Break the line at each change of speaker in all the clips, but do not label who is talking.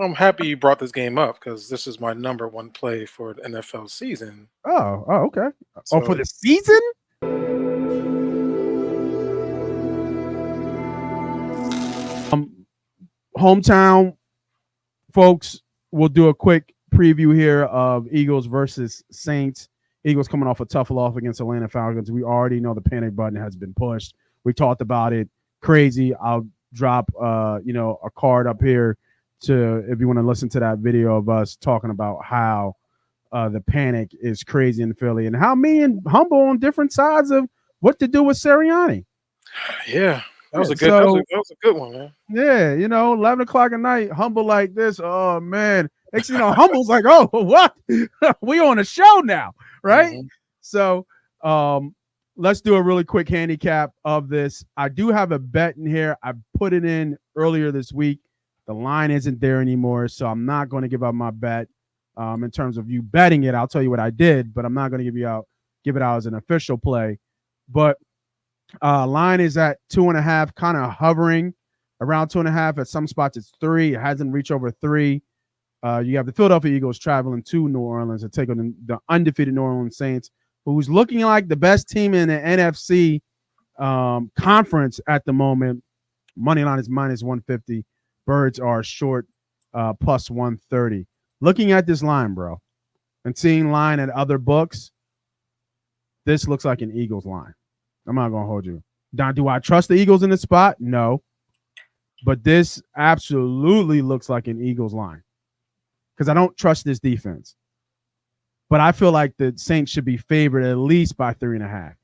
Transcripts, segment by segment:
I'm happy you brought this game up because this is my number one play for the NFL season.
Okay. Oh, for
So
the season? Hometown folks, we'll do a quick preview here of Eagles versus Saints. Eagles coming off a tough loss against Atlanta Falcons. We already know the panic button has been pushed. We talked about it. Crazy. I'll drop a card up here to if you want to listen to that video of us talking about how the panic is crazy in Philly and how me and Humble on different sides of what to do with Sirianni.
yeah, that was
Yeah,
a good that was a,
so
that was a good one, man.
yeah, 11 o'clock at night, Humble like this. Oh man. Next thing you know, Humble's like, oh, what? We on a show now, right?
hmm
So let's do a really quick handicap of this. I do have a bet in here. I put it in earlier this week. The line isn't there anymore, so I'm not going to give up my bet. In terms of you betting it, I'll tell you what I did, but I'm not going to give it out as an official play. But line is at 2.5, kind of hovering around 2.5. At some spots, it's 3. It hasn't reached over 3. You have the Philadelphia Eagles traveling to New Orleans to take on the undefeated New Orleans Saints, who's looking like the best team in the NFC conference at the moment. Money line is minus 150. Birds are short plus 130. Looking at this line, bro, and seeing line at other books, this looks like an Eagles line. I'm not going to hold you. Now, do I trust the Eagles in this spot? No. But this absolutely looks like an Eagles line because I don't trust this defense. But I feel like the Saints should be favored at least by 3.5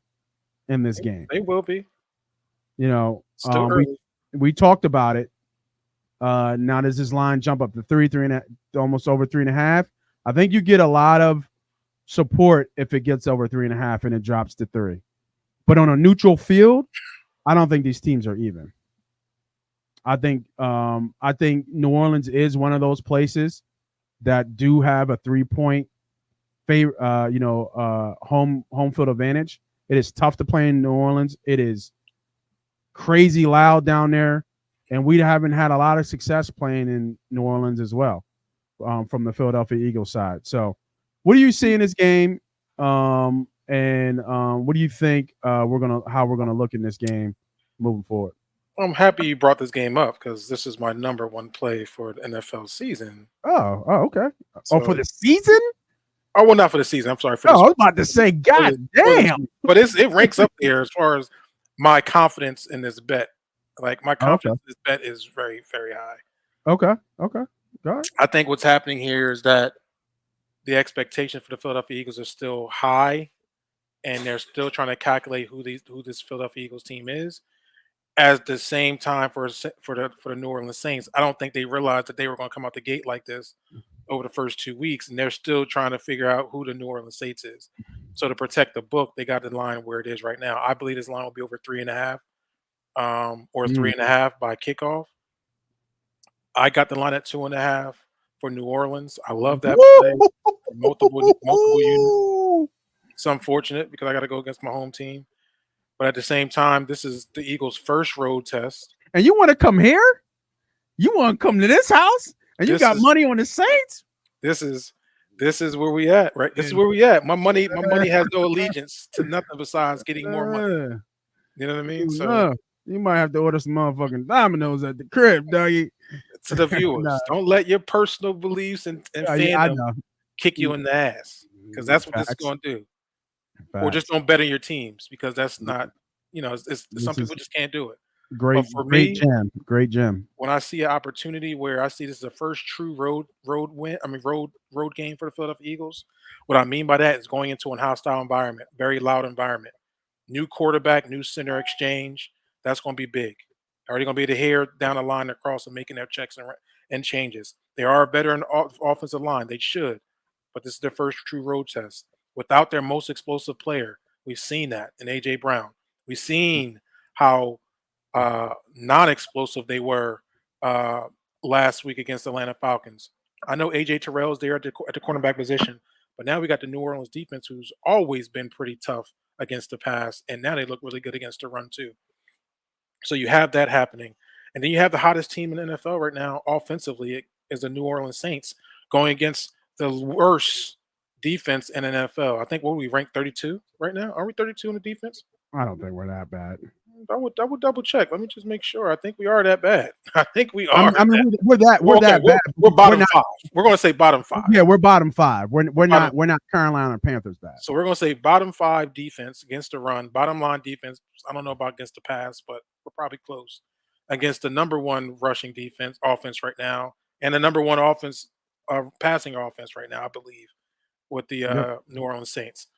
in this game.
They will be.
We
Early.
we talked about it. Now does this line jump up to 3.5, almost over 3.5? I think you get a lot of support if it gets over 3.5 and it drops to 3. But on a neutral field, I don't think these teams are even. I think New Orleans is one of those places that do have a 3-point home field advantage. It is tough to play in New Orleans. It is crazy loud down there, and we haven't had a lot of success playing in New Orleans as well from the Philadelphia Eagles side. So, what do you see in this game? And what do you think how we're gonna look in this game moving forward?
I'm happy you brought this game up because this is my number one play for the NFL season.
Okay. Oh, for
So,
the season?
well, not for the season. I'm sorry for
Oh, I
this.
was about to say, God
For the
damn.
season. But it ranks up there as far as my confidence in this bet. Like my
Okay.
confidence in this bet is very, very high.
Okay. All right.
I think what's happening here is that the expectation for the Philadelphia Eagles are still high, and they're still trying to calculate who this Philadelphia Eagles team is. At the same time, for the New Orleans Saints, I don't think they realized that they were going to come out the gate like this over the first 2 weeks, and they're still trying to figure out who the New Orleans Saints is. So to protect the book, they got the line where it is right now. I believe this line will be over 3.5, or three
Mm.
and a half by kickoff. I got the line at 2.5 for New Orleans. I love that play for multiple units.
Woo!
It's unfortunate because I got to go against my home team, but at the same time, this is the Eagles' first road test.
And you want to come here? You want to come to this house? And you
This
got
is
money on the Saints?
this is this is where we at, right? This is where we at. My money has no allegiance to nothing besides getting more money.
Uh,
You know what I mean? So
you might have to order some motherfucking dominoes at the crib, doggy.
to the
Nah,
viewers, don't let your personal beliefs and
yeah, I
fandom
know.
kick you in the ass because that's what this is
Facts.
going to do. Or just
Facts.
don't bet on your teams because that's not, some
This is
people just can't do it. But
great,
for
great
me,
gem. Great gem.
when I see an opportunity where I see this is the first true road win, I mean road game for the Philadelphia Eagles. What I mean by that is going into a hostile environment, very loud environment, new quarterback, new center exchange. That's going to be big. Already going to be able to hear down the line across and making their checks and changes. They are a veteran offensive line. They should, but this is their first true road test without their most explosive player. We've seen that in AJ Brown. We've seen how non-explosive they were uh, last week against the Atlanta Falcons. I know AJ Terrell's there at the cornerback position, but now we got the New Orleans defense, who's always been pretty tough against the pass, and now they look really good against the run too. So you have that happening, and then you have the hottest team in the NFL right now offensively is the New Orleans Saints going against the worst defense in the NFL. I think what we rank 32 right now. Are we 32 in the defense?
I don't think we're that bad.
I would double check. Let me just make sure. I think we are that bad. I think we
I
are.
mean, we're that
We're okay.
bad.
We're bottom
not,
5. We're going to say bottom 5.
Yeah, we're bottom 5. We're
Bottom.
not Carolina Panthers bad.
So we're going to say bottom 5 defense against the run. Bottom line defense. I don't know about against the pass, but we're probably close. Against the number 1 rushing offense right now, and the number 1 passing offense right now, I believe, with the New Orleans Saints.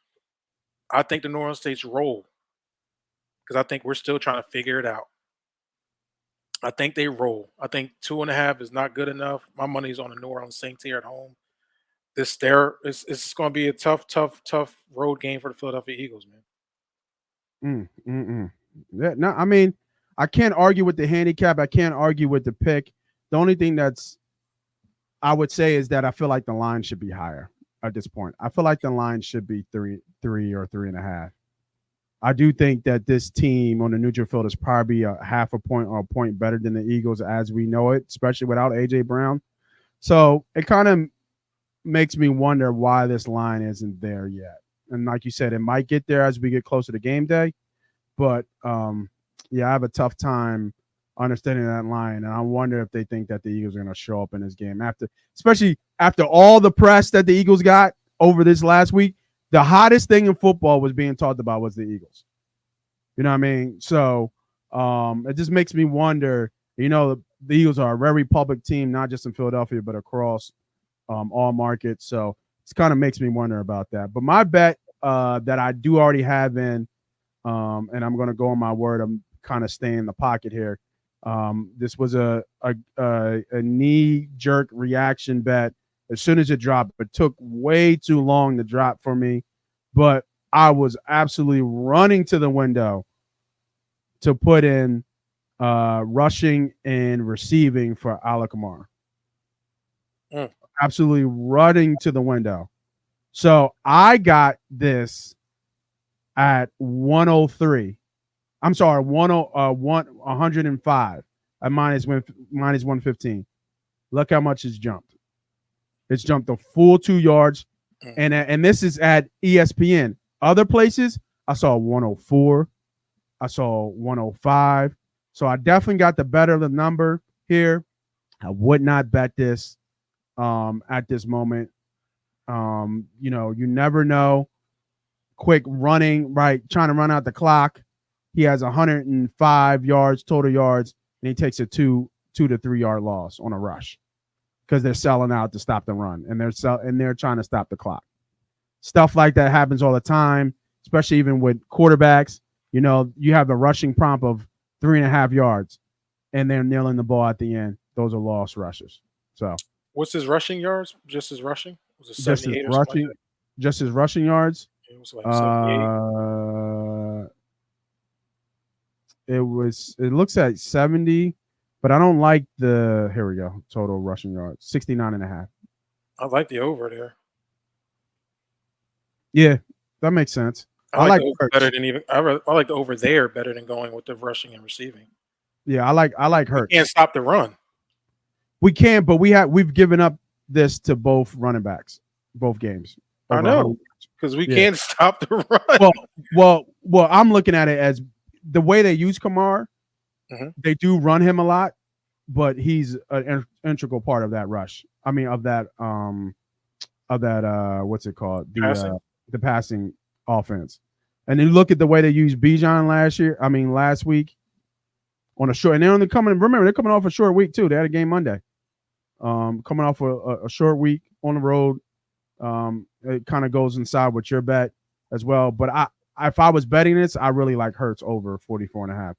I think the New Orleans Saints roll because I think we're still trying to figure it out. I think they roll. I think 2.5 is not good enough. My money's on the New Orleans Saints here at home. It's going to be a tough road game for the Philadelphia Eagles, man.
Yeah, no, I mean, I can't argue with the handicap. I can't argue with the pick. The only thing I would say is that I feel like the line should be higher at this point. I feel like the line should be 3 or 3.5. I do think that this team on the neutral field is probably a half a point or a point better than the Eagles as we know it, especially without A.J. Brown. So it kind of makes me wonder why this line isn't there yet. And like you said, it might get there as we get closer to game day. But, yeah, I have a tough time understanding that line. And I wonder if they think that the Eagles are going to show up in this game, especially after all the press that the Eagles got over this last week. The hottest thing in football was being talked about was the Eagles. You know what I mean? So it just makes me wonder, the Eagles are a very public team, not just in Philadelphia, but across all markets. So it kind of makes me wonder about that. But my bet that I do already have in, and I'm going to go on my word, I'm kind of staying in the pocket here. This was a knee-jerk reaction bet. As soon as it dropped, it took way too long to drop for me, but I was absolutely running to the window to put in rushing and receiving for Alec Kamara. Absolutely running to the window. So I got this at 103. I'm sorry, 105 at minus 115. Look how much it's jumped. It's jumped a full 2 yards, and this is at ESPN. Other places, I saw 104. I saw 105. So I definitely got the better of the number here. I would not bet this at this moment. You never know. Quick running, right, trying to run out the clock. He has 105 yards, total yards, and he takes a 2 to 3 yard loss on a rush because they're selling out to stop the run, and they're trying to stop the clock. Stuff like that happens all the time, especially even with quarterbacks. You have a rushing prompt of 3.5 yards, and they're nailing the ball at the end. Those are lost rushes. So,
what's his rushing yards? Just his rushing? Was it
78 or rushing? Like just his rushing yards.
It was like 78.
It looks at 70, but I don't like here we go. Total rushing yards, 69.5.
I like the over there.
Yeah, that makes sense.
I like the over better than I like the over there better than going with the rushing and receiving.
Yeah, I like Hurts.
We can't stop the run.
We can, but we've given up this to both running backs, both games.
I know, because we can't stop the run.
Well, I'm looking at it as the way they use Kamara. They do run him a lot, but he's an integral part of that rush. I mean, of that what's it called? The passing offense. And then look at the way they used Bijan last week on a short. And they're only they're coming off a short week too. They had a game Monday. Coming off a short week on the road. It kind of goes inside with your bet as well. But if I was betting this, I really like Hurts over 44.5.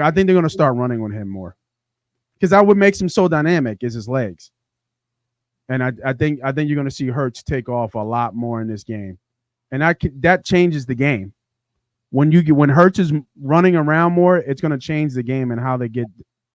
I think they're going to start running on him more because that what makes him so dynamic is his legs. And I think you're going to see Hurts take off a lot more in this game, and that changes the game. When Hurts is running around more, it's going to change the game and how they get